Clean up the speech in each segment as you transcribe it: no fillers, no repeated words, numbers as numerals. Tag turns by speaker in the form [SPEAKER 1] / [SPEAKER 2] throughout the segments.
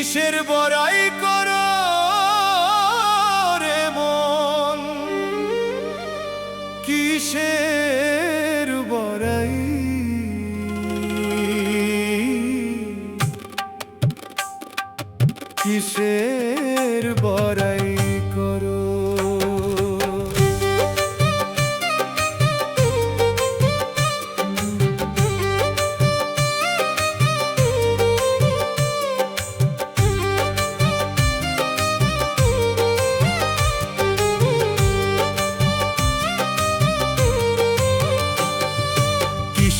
[SPEAKER 1] কিসের বড়াই করো রে মন, কিসের বড়াই, কিসের বড়াই করো।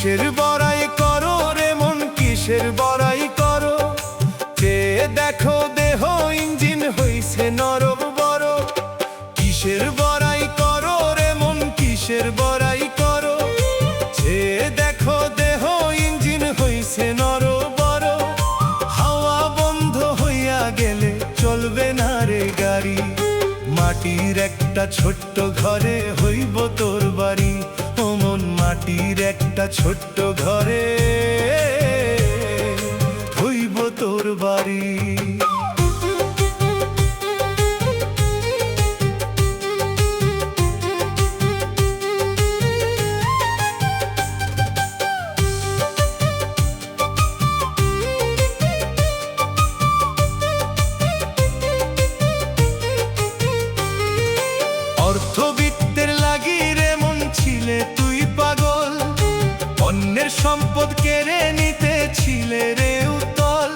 [SPEAKER 1] কিসের বড়াই করো রে মন, কিসের বড়াই করো, চেয়ে দেখো দেহ ইঞ্জিন হইছে নরম বড়। কিসের বড়াই করো রে মন, কিসের বড়াই করো, চেয়ে দেখো দেহ ইঞ্জিন হইছে নরম বড়। হাওয়া বন্ধ হইয়া গেলে চলবে না রে গাড়ি, মাটির একটা ছোট্ট ঘরে হইব তোর বাড়ি। ও মন, মাটির একটা ছোট্ট ঘরে হইব তোর বাড়ি। অর্থবিত্তের লাগি রে মন ছিলে তুই পাগল, অন্যের সম্পদ কেড়ে নিতে ছিলে রে উতল।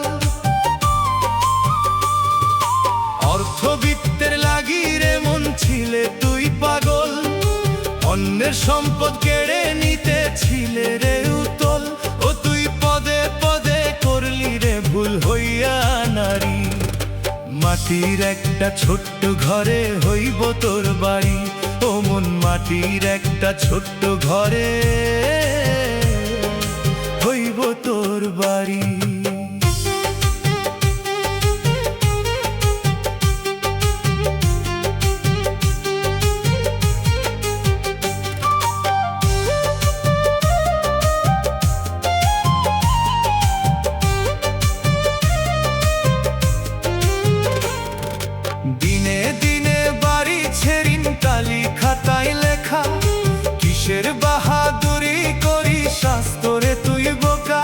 [SPEAKER 1] অর্থবিত্তের লাগি রে মন ছিলে তুই পাগল, অন্যের সম্পদ কেড়ে নিতে ছিলে রে উতল। ও তুই পদে পদে করলি রে ভুল হইয়া নারী, মাটির একটা ছোট্ট ঘরে হইব তোর বাড়ি। ও মন, মাটির একটা ছোট্ট ঘরে হইব তোর বাড়ি। দিনে দিনে বাড়িছে ঋণ কালি খাতায় লেখা, কিসের বাহাদুরি করি শাস্তরে তুই বোকা।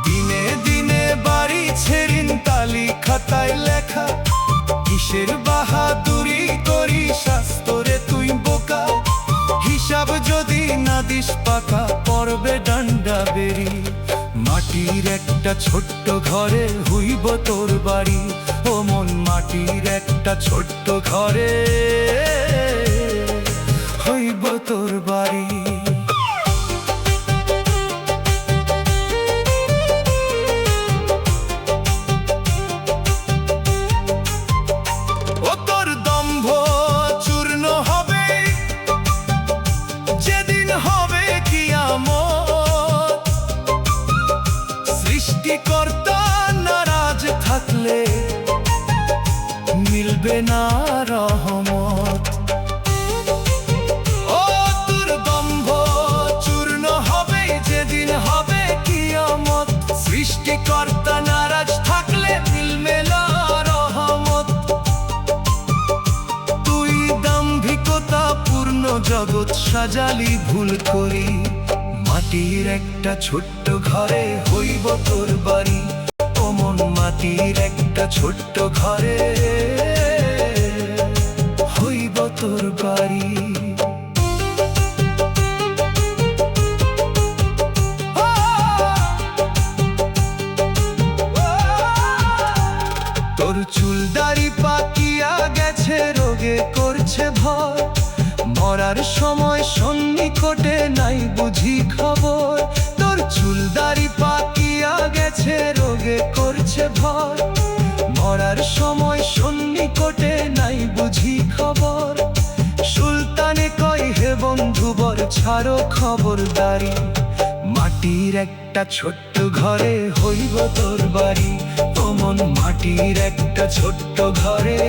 [SPEAKER 1] দিনে দিনে বাড়িছে ঋণ কালি খাতায় লেখা, কিসের বাহাদুরি করি শাস্তরে তুই বোকা। হিসাব যদি না দিস পাকা পড়বে ডান্ডা বেরি, মাটির একটা ছোট্ট ঘরে হইব তোর বাড়ি। ও মন, মাটির একটা ছোট্ট ঘরে হইব তোর বাড়ি। ও তোর দম্ভ চূর্ণ হবে যেদিন হবে কিয়ামত, সৃষ্টিকর্তা নারাজ থাকলে মিলবে না রহমত। ও তোর দম্ভ চূর্ণ হবে যেদিন হবে কিয়ামত, সৃষ্টিকর্তা নারাজ থাকলে মিলবে না রহমত। তুই দাম্ভিকতা পূর্ণ জগৎ সাজালি ভুল করি, মাটির একটা ছোট্ট ঘরে হইব তোর বাড়ি। ও মন, মাটির একটা ছোট্ট ঘরে হইব তোর বাড়ি। তোর চুল দাড়ি পাকিয়া গেছে রোগে করছে ভয়, মরার সময় সন্নিকটে নাই বুঝি খবর। তোর চুল দাড়ি পাকিয়া গেছে রোগে করছে ভয়, মরার সময় সন্নিকটে নাই বুঝি খবর। সুলতানে কয় হে বন্ধুবর ছাড়ো খবরদারি, মাটির একটা ছোট্ট ঘরে হইব তোর বাড়ি। ও মন, মাটির একটা ছোট্ট ঘরে